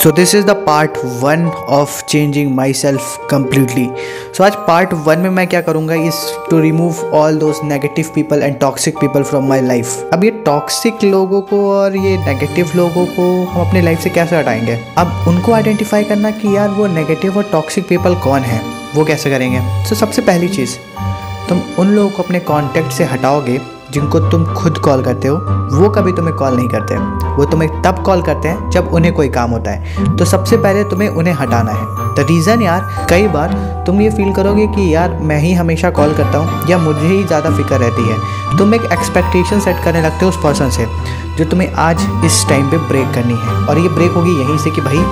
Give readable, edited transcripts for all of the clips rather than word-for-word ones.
So this is the part 1 of changing myself completely. So आज part 1 में मैं क्या करूँगा is to remove all those negative people and toxic people from my life. अब ये toxic लोगों को और ये नेगेटिव लोगों को हम अपने लाइफ से कैसे हटाएंगे? अब उनको आइडेंटिफाई करना कि यार वो नेगेटिव और टॉक्सिक पीपल कौन है, वो कैसे करेंगे? सो सबसे पहली चीज़, तुम उन लोगों को अपने कॉन्टेक्ट से हटाओगे जिनको तुम खुद कॉल करते हो। वो कभी तुम्हें कॉल नहीं करते, वो तुम्हें तब कॉल करते हैं जब उन्हें कोई काम होता है। तो सबसे पहले तुम्हें उन्हें हटाना है। द रीज़न यार, कई बार तुम ये फील करोगे कि यार मैं ही हमेशा कॉल करता हूँ या मुझे ही ज़्यादा फिक्र रहती है। तुम एक एक्सपेक्टेशन सेट करने लगते हो उस पर्सन से जो तुम्हें आज इस टाइम पे ब्रेक करनी है। और ये ब्रेक होगी यहीं से कि भाई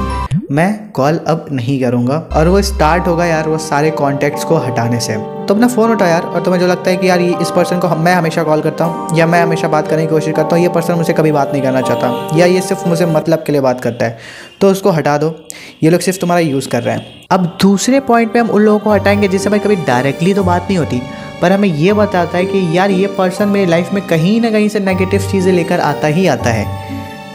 मैं कॉल अब नहीं करूँगा, और वो स्टार्ट होगा यार वो सारे कॉन्टैक्ट्स को हटाने से। तो अपना फ़ोन उठाओ यार, और तुम्हें जो लगता है कि यार ये इस पर्सन को मैं हमेशा कॉल करता हूँ या मैं हमेशा बात करने की कोशिश करता हूँ, ये पर्सन मुझसे कभी बात नहीं करना चाहता या ये सिर्फ मुझे मतलब के लिए बात करता है, तो उसको हटा दो। ये लोग सिर्फ तुम्हारा यूज़ कर रहे हैं। अब दूसरे पॉइंट पे हम उन लोगों को हटाएंगे जिससे भाई कभी डायरेक्टली तो बात नहीं होती, पर हमें ये बताता है कि यार ये पर्सन मेरी लाइफ में कहीं ना कहीं से नेगेटिव चीज़ें लेकर आता ही आता है।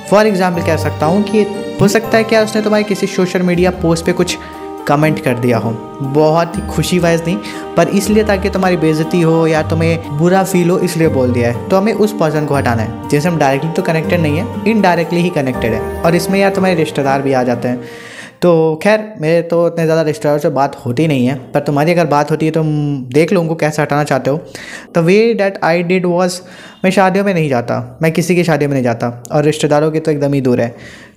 फॉर एग्जाम्पल कह सकता हूँ कि हो सकता है क्या उसने तुम्हारी किसी सोशल मीडिया पोस्ट पे कुछ कमेंट कर दिया हो, बहुत ही खुशी वाइज नहीं, पर इसलिए ताकि तुम्हारी बेइज्जती हो या तुम्हें बुरा फील हो इसलिए बोल दिया है। तो हमें उस पर्सन को हटाना है। जैसे हम डायरेक्टली तो कनेक्टेड नहीं है, इनडायरेक्टली ही कनेक्टेड है, और इसमें यार तुम्हारे रिश्तेदार भी आ जाते हैं। तो खैर मेरे तो इतने ज़्यादा रिश्तेदारों से बात होती नहीं है, पर तुम्हारी अगर बात होती है तो तुम देख लो उनको कैसे हटाना चाहते हो। The way that I did was, मैं शादियों में नहीं जाता, मैं किसी की शादियों में नहीं जाता, और रिश्तेदारों की तो एकदम ही दूर है।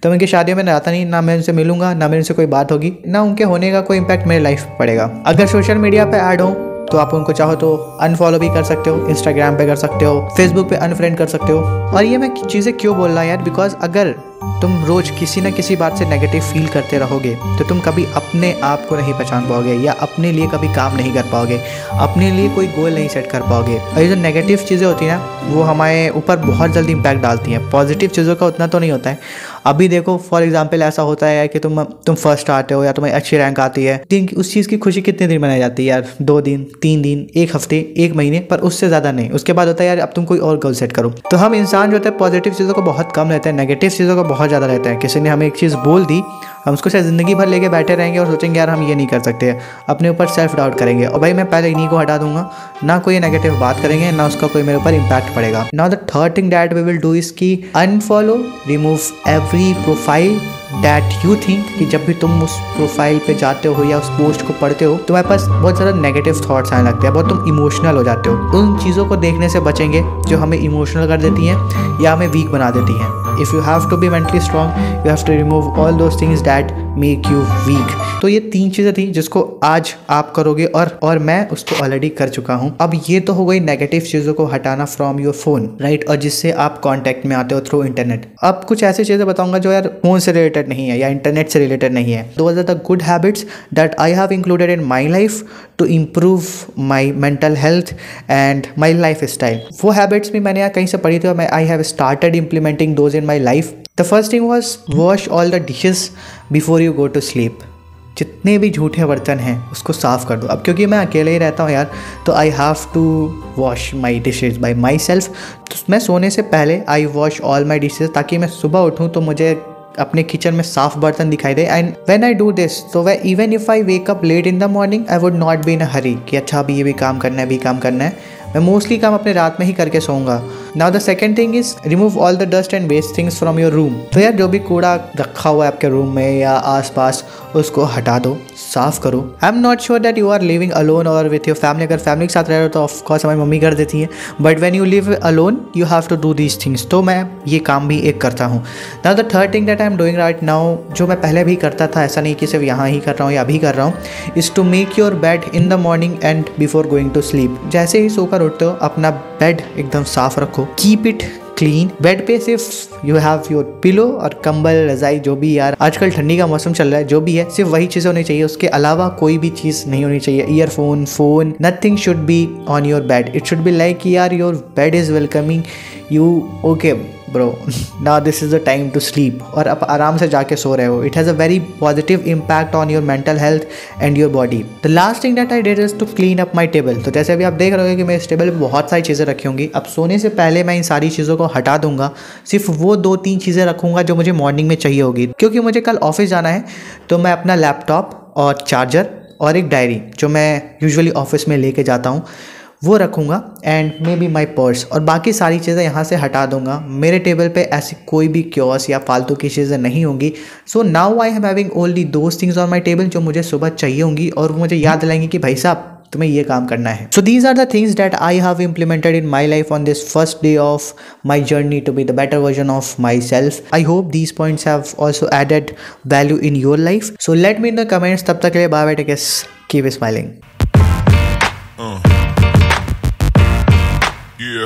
तो मैं उनकी शादियों में जाता नहीं, ना मैं उनसे मिलूंगा, ना मेरे उनसे कोई बात होगी, ना उनके होने का कोई इम्पैक्ट मेरे लाइफ पर पड़ेगा। अगर सोशल मीडिया पे ऐड हो तो आप उनको चाहो तो अनफॉलो भी कर सकते हो, इंस्टाग्राम पे कर सकते हो, फेसबुक पे अनफ्रेंड कर सकते हो। और ये मैं चीज़ें क्यों बोल रहा यार, बिकॉज अगर तुम रोज़ किसी ना किसी बात से नेगेटिव फील करते रहोगे तो तुम कभी अपने आप को नहीं पहचान पाओगे या अपने लिए कभी काम नहीं कर पाओगे, अपने लिए कोई गोल नहीं सेट कर पाओगे। और ये जो नेगेटिव चीज़ें होती हैं ना, वो हमारे ऊपर बहुत जल्दी इम्पैक्ट डालती हैं। पॉजिटिव चीज़ों का उतना तो नहीं होता है। अभी देखो फॉर एग्जांपल ऐसा होता है कि तुम फर्स्ट आते हो या तुम्हें अच्छी रैंक आती है, उस चीज़ की खुशी कितने दिन मनाई जाती है यार? 2 दिन, 3 दिन, 1 हफ्ते, 1 महीने, पर उससे ज़्यादा नहीं। उसके बाद होता है यार अब तुम कोई और गोल सेट करो। तो हम इंसान जो होते हैं पॉजिटिव चीज़ों को बहुत कम लेते हैं, नेगेटिव चीज़ों को बहुत ज़्यादा रहता है। किसी ने हमें एक चीज़ बोल दी, हम उसको शायद ज़िंदगी भर लेके बैठे रहेंगे और सोचेंगे यार हम ये नहीं कर सकते, अपने ऊपर सेल्फ डाउट करेंगे। और भाई मैं पहले इन्हीं को हटा दूंगा, ना कोई नेगेटिव बात करेंगे, ना उसका कोई मेरे ऊपर इम्पैक्ट पड़ेगा। Now the third thing that we will do is की unfollow, remove every profile that you think कि जब भी तुम उस प्रोफाइल पे जाते हो या उस पोस्ट को पढ़ते हो तुम्हारे पास बहुत ज़्यादा नेगेटिव थॉट्स आने लगते हैं, बहुत तुम इमोशनल हो जाते हो। उन चीज़ों को देखने से बचेंगे जो हमें इमोशनल कर देती हैं या हमें वीक बना देती हैं। If you have to be mentally strong, you have to remove all those things that make you weak. तो ये 3 चीज़ें थी जिसको आज आप करोगे, और मैं उसको ऑलरेडी कर चुका हूँ। अब ये तो हो गई नेगेटिव चीज़ों को हटाना फ्रॉम योर फोन, राइट, और जिससे आप कॉन्टैक्ट में आते हो थ्रू इंटरनेट। अब कुछ ऐसी चीज़ें बताऊंगा जो यार फोन से रिलेटेड नहीं है या इंटरनेट से रिलेटेड नहीं है। Those are the good habits that I have included in my life to improve my mental health and my lifestyle. वो हैबिट्स भी मैंने यार कहीं से पढ़ी थी और I have started implementing those in my life. The first thing was wash all the dishes before you go to sleep. जितने भी झूठे बर्तन हैं उसको साफ़ कर दो। अब क्योंकि मैं अकेले ही रहता हूँ यार, तो I have to wash my dishes by myself. तो मैं सोने से पहले I wash all my dishes, ताकि मैं सुबह उठूँ तो मुझे अपने किचन में साफ बर्तन दिखाई दे। And when I do this, तो वे even if I wake up late in the morning, I would not be in a hurry कि अच्छा अभी ये भी काम करना है, भी काम करना है। मैं मोस्टली काम अपने रात में ही करके सोऊंगा। Now the second thing is remove all the dust and waste things from your room. तो यार जो भी कूड़ा रखा हुआ है आपके रूम में या आसपास, उसको हटा दो, साफ करो। I am not sure that you are living alone और विथ योर फैमिली। अगर फैमिली के साथ रह रहे हो तो ऑफकोर्स हमारी मम्मी कर देती है, but when you live alone you have to do these things. तो मैं ये काम भी एक करता हूँ। Now the third thing that I am doing right now, जो मैं पहले भी करता था, ऐसा नहीं कि सिर्फ यहाँ ही कर रहा हूँ या अभी कर रहा हूँ, is to make your bed in the morning and before going to sleep. जैसे ही सोकर उठते हो अपना बेड एकदम साफ रखो, कीप इट क्लीन। बेड पे सिर्फ यू हैव योर पिलो और कंबल, रजाई, जो भी यार आजकल ठंडी का मौसम चल रहा है, जो भी है सिर्फ वही चीज़ें होनी चाहिए, उसके अलावा कोई भी चीज़ नहीं होनी चाहिए। Earphone, phone, nothing should be on your bed. It should be like यार your bed is welcoming you, okay, bro now this is the time to sleep, और आप आराम से जाके सो रहे हो. It has a very positive impact on your mental health and your body. The last thing that I did is to clean up my table. तो जैसे अभी आप देख रहे हो कि मेरे इस टेबल पर बहुत सारी चीज़ें रखी होंगी. अब सोने से पहले मैं इन सारी चीज़ों को हटा दूंगा, सिर्फ वो 2-3 चीज़ें रखूँगा जो मुझे मॉर्निंग में चाहिए होगी, क्योंकि मुझे कल ऑफिस जाना है. तो मैं अपना लैपटॉप और चार्जर और एक डायरी जो मैं यूजुअली ऑफिस में लेके जाता हूँ वो रखूँगा, and may be my purse, और बाकी सारी चीज़ें यहाँ से हटा दूँगा. मेरे टेबल पे ऐसी कोई भी क्योस या फालतू की चीज़ें नहीं होंगी. So now I am having only those things on my table जो मुझे सुबह चाहिए होंगी, और वो मुझे याद दिलाएंगी कि भाई साहब तुम्हें ये काम करना है. So these are the things that I have implemented in my life on this first day of my journey to be the better version of myself. I hope these points have also added value in your life. So let me in the comments. तब तक के लिए bye bye, take care, keep smiling. Yeah.